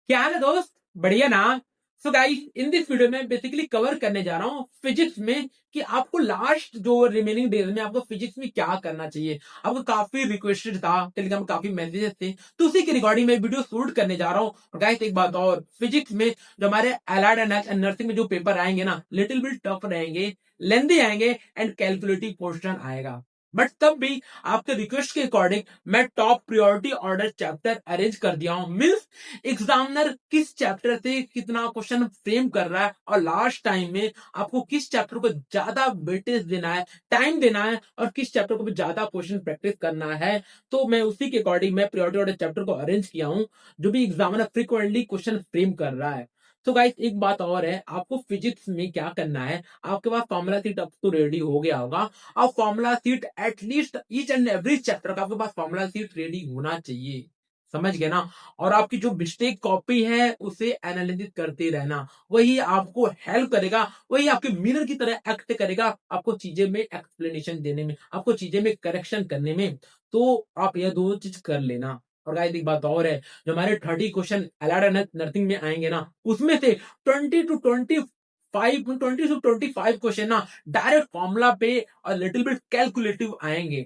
क्या हाल है दोस्त? बढ़िया ना? So guys, in this video में बेसिकली कवर करने जा रहा हूँ फिजिक्स में कि आपको लास्ट जो रिमेनिंग डेज में आपको फिजिक्स में क्या करना चाहिए। आपको काफी रिक्वेस्टेड था, टेलीग्राम में काफी मैसेजेस थे, तो उसी के रिगार्डिंग में वीडियो शूट करने जा रहा हूँ। और गाइस एक बात और, फिजिक्स में जो हमारे एलाइड एंड नर्सिंग में जो पेपर आएंगे ना, लिटिल बिट टफ रहेंगे, लेंदी आएंगे एंड कैलकुलेटिव पोर्शन आएगा। बट तब भी आपके रिक्वेस्ट के अकॉर्डिंग मैं top priority order chapter arrange कर दिया हूँ। मीन्स एग्जामिनर किस चैप्टर से कितना क्वेश्चन फ्रेम कर रहा है और लास्ट टाइम में आपको किस चैप्टर को ज्यादा वेटेज देना है, टाइम देना है, और किस चैप्टर को भी ज्यादा क्वेश्चन प्रैक्टिस करना है। तो मैं उसी के अकॉर्डिंग मैं प्रायोरिटी ऑर्डर चैप्टर को अरेंज किया हूं, जो भी एग्जामिनर फ्रीक्वेंटली क्वेश्चन फ्रेम कर रहा है। तो गाइस एक बात और है, आपको फिजिक्स में क्या करना है, आपके पास फॉर्मूला सीट अब तो रेडी हो गया होगा। अब formula seat at least each and every chapter का आपके पास फॉर्मूला सीट रेडी होना चाहिए। समझ गए ना? और आपकी जो मिस्टेक कॉपी है उसे एनालिसिस करते रहना, वही आपको हेल्प करेगा, वही आपके मिरर की तरह एक्ट करेगा आपको चीजें में एक्सप्लेनेशन देने में, आपको चीजें में करेक्शन करने में। तो आप यह दो चीज कर लेना। और गाइस एक बात और है, जो हमारे 30 क्वेश्चन एलाइड नर्सिंग में आएंगे ना, उसमें से 20 टू 25 क्वेश्चन ना डायरेक्ट फॉर्मूला पे और लिटिल बिट कैलकुलेटिव आएंगे।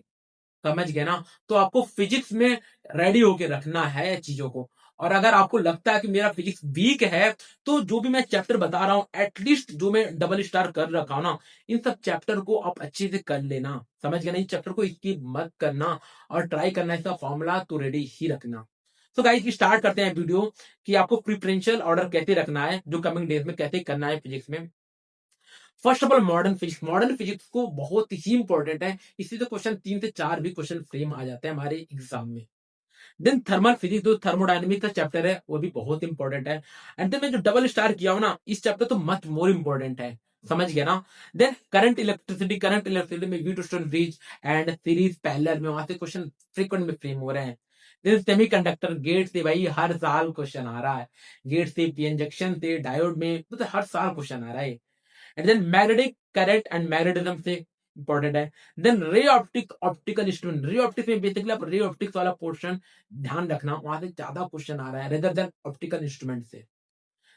समझ गए ना? तो आपको फिजिक्स में रेडी होके रखना है चीजों को। और अगर आपको लगता है कि मेरा फिजिक्स वीक है, तो जो भी मैं चैप्टर बता रहा हूं, एटलीस्ट जो मैं डबल स्टार कर रखा हूं ना, इन सब चैप्टर को आप अच्छे से कर लेना। समझ गए ना? इन चैप्टर को स्किप मत करना और ट्राई करना, इसका फॉर्मूला तो रेडी ही रखना। तो गाइस स्टार्ट करते हैं वीडियो कि आपको प्रिफरेंशियल ऑर्डर कैसे रखना है, जो कमिंग डेज में कैसे करना है फिजिक्स में। First of all modern physics को बहुत ही इंपॉर्टेंट है, इसी से क्वेश्चन 3 से 4 भी क्वेश्चन फ्रेम आ जाते हैं हमारे एग्जाम में। देन थर्मल फिजिक्स, जो थर्मोडायनेमिक्स का चैप्टर है, वो भी बहुत इंपॉर्टेंट है। एंड देन मैं जो डबल स्टार किया हूं ना, इस चैप्टर तो मच मोर इंपॉर्टेंट है। समझ गया ना? देन करंट इलेक्ट्रिसिटी में Wheatstone bridge and series parallel में, वहां से क्वेश्चन फ्रीक्वेंट में फ्रेम हो रहे हैं। देन सेमीकंडक्टर गेट से भाई हर साल क्वेश्चन आ रहा है, गेट से, पीएन जंक्शन से, डायोड में, मतलब हर साल क्वेश्चन आ रहा है। And then magnetic current and magnetism से इंपॉर्टेंट है। Then ray optics, optical instrument, ray optics में बेसिकली आप रे ऑप्टिक्स वाला पोर्शन ध्यान रखना, वहां से ज्यादा क्वेश्चन आ रहा है रेदर देन ऑप्टिकल इंस्ट्रूमेंट से।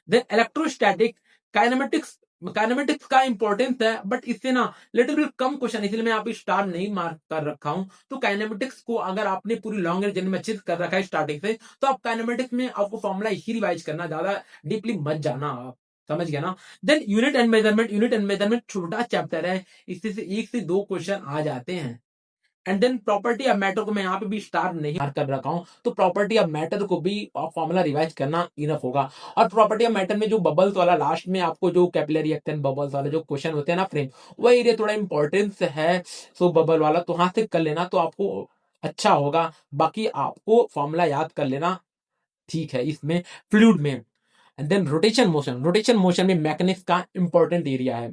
देन इलेक्ट्रोस्टैटिक, काइनेमेटिक्स, काइनेमेटिक्स का इंपॉर्टेंस है, बट इससे ना लिटिल बिट कम क्वेश्चन, इसलिए मैं यहाँ पे स्टार नहीं मार्क कर रखा हूं। तो काइनेमेटिक्स को अगर आपने पूरी लॉन्ग रेंज में अच्छे से कर रखा है स्टार्टिंग से, तो आप काइनेमेटिक्स में आपको फॉर्मूला ही रिवाइज करना, ज्यादा डीपली मत जाना आप। समझ गया ना? देन यूनिट एंड मेजरमेंट छोटा चैप्टर है, इससे से 1 से 2 क्वेश्चन आ जाते हैं। And then property of matter को मैं यहाँ पे भी स्टार नहीं मार्क कर रखा हूं, तो प्रॉपर्टी ऑफ मैटर को भी फॉर्मूला रिवाइज करना इनफ होगा। और प्रॉपर्टी ऑफ मैटर में जो बबल्स वाला लास्ट में आपको जो कैपिलरी एक्शन बबल्स वाला जो क्वेश्चन होते हैं ना फ्रेम, वो एरिया थोड़ा इंपॉर्टेंस है। सो बबल वाला तो वहां से कर लेना तो आपको अच्छा होगा। बाकी आपको फॉर्मूला याद कर लेना, ठीक है, इसमें फ्लूइड में। एंड देन रोटेशन मोशन में मैकेनिक्स का इंपॉर्टेंट एरिया है।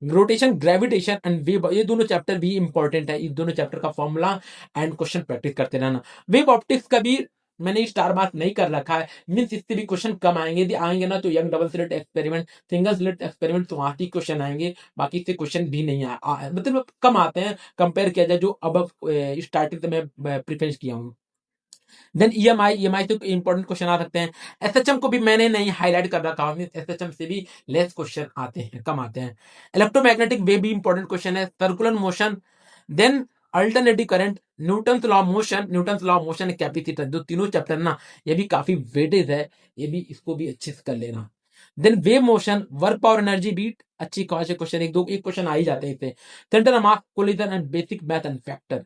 रोटेशन, ग्रेविटेशन एंड वेव, ये दोनों चैप्टर भी इंपॉर्टेंट है। इस दोनों चैप्टर का फॉर्मूला एंड क्वेश्चन प्रैक्टिस करते रहना। वेव ऑप्टिक्स का भी मैंने स्टार मार्क नहीं कर रखा है, मीन्स इससे भी क्वेश्चन कम आएंगे। यदि आएंगे ना तो young double slit experiment, single slit experiment, तो वहां की क्वेश्चन आएंगे, बाकी से क्वेश्चन भी नहीं मतलब कम आते हैं कंपेयर किया जाए जो अब स्टार्टिंग से मैं प्रिफरेंस किया हूँ। देन ईएमआई से इंपॉर्टेंट क्वेश्चन आ सकते हैं। एसएचएम को भी मैंने नहीं हाईलाइट कर रखा हूं, एसएचएम से भी लेस क्वेश्चन आते हैं, कम आते हैं। इलेक्ट्रोमैग्नेटिक वेव भी इंपॉर्टेंट क्वेश्चन है। Circular motion, then alternative current, Newton law of motion, capacitor, जो तीनों चैप्टर ना, ये भी काफी वेटेज है, ये भी इसको भी अच्छे से कर लेना। Then wave motion, work power energy beat, अच्छी खासे क्वेश्चन, एक क्वेश्चन आ ही जाते हैं इससे। Centre of mass collision and basic math and factor.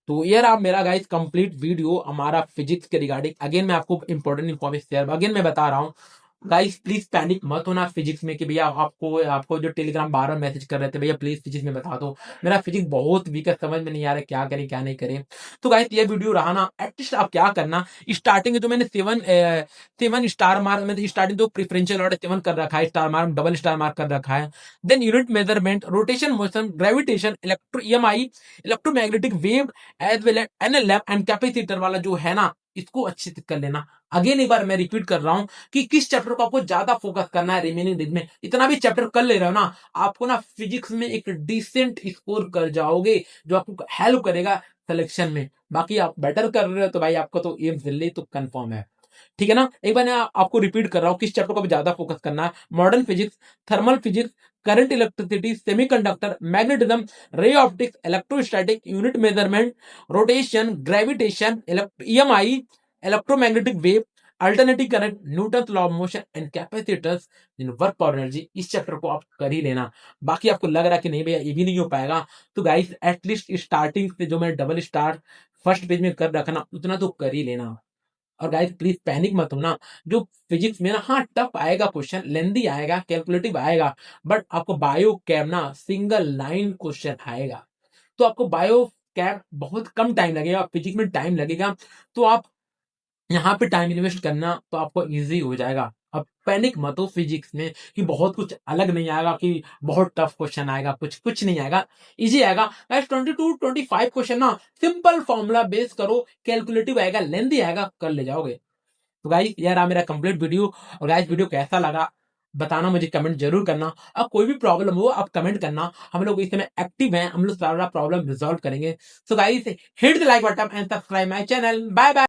तो ये रहा मेरा गाइस कंप्लीट वीडियो हमारा फिजिक्स के रिगार्डिंग। अगेन मैं आपको इंपॉर्टेंट इन्फॉर्मेशन शेयर, अगेन मैं बता रहा हूँ गाइस, प्लीज पैनिक मत होना फिजिक्स में कि भैया आपको आपको जो टेलीग्राम बार बार मैसेज कर रहे थे, भैया प्लीज फिजिक्स में बता दो, मेरा फिजिक्स बहुत वीक है, समझ में नहीं आ रहा क्या करें क्या नहीं करें। तो गाइस ये वीडियो रहा ना, एटलीस्ट आप क्या करना, स्टार्टिंग जो मैंने 7 स्टार मार्क में, स्टार्टिंग तो प्रिफरेंशियल ऑर्डर 7 कर रखा है, star mark double star mark कर रखा है। Then unit measurement, rotation motion, gravitation, electromagnetic wave, as well as NLM and capacitor वाला जो है ना, इसको अच्छे से कर लेना। अगेन एक बार मैं रिपीट कर रहा हूं कि किस चैप्टर को आपको ज्यादा फोकस करना है रिमेनिंग डेज में, इतना भी चैप्टर कर ले रहे हो ना, आपको ना फिजिक्स में एक डिसेंट स्कोर कर जाओगे, जो आपको हेल्प करेगा सिलेक्शन में। बाकी आप बेटर कर रहे हो तो भाई आपको तो एम्स दिल्ली तो कंफर्म है। ठीक है ना? एक बार मैं आपको रिपीट कर रहा हूँ किस चैप्टर को ज्यादा फोकस करना है। Modern physics, thermal physics, current electricity, semiconductor, magnetism, ray optics, electrostatic, unit measurement, rotation, gravitation, EMI, electromagnetic wave, alternative current, Newton law of motion and capacitors in work power energy. इस chapter को आप कर ही लेना। बाकी आपको लग रहा है कि नहीं भैया ये भी नहीं हो पाएगा, तो गाइस एटलीस्ट स्टार्टिंग से जो मैं डबल स्टार फर्स्ट पेज में कर रखना उतना तो कर ही लेना। और गाइस प्लीज पैनिक मत होना। जो फिजिक्स में ना, हाँ टफ आएगा, क्वेश्चन लेंदी आएगा, कैलकुलेटिव आएगा, बट आपको बायो कैम ना सिंगल लाइन क्वेश्चन आएगा। तो आपको बायो कैम बहुत कम टाइम लगेगा, फिजिक्स में टाइम लगेगा, तो आप यहाँ पे टाइम इन्वेस्ट करना तो आपको इजी हो जाएगा। अब पैनिक मत हो फिजिक्स में कि बहुत कुछ अलग नहीं आएगा, कि बहुत टफ क्वेश्चन आएगा, कुछ कुछ नहीं आएगा, इजी आएगा। गाइस 22-25 क्वेश्चन ना सिंपल फॉर्मूला बेस करो, कैलकुलेटिव आएगा, लेंदी आएगा, कर ले जाओगे। तो गाइस यार आ मेरा कंप्लीट वीडियो। और गाइस वीडियो कैसा लगा बताना, मुझे कमेंट जरूर करना। अब कोई भी प्रॉब्लम हो आप कमेंट करना, हम लोग इस समय एक्टिव हैं, हम लोग सारा प्रॉब्लम रिजॉल्व करेंगे। So guys hit the like button and subscribe my channel. Bye bye.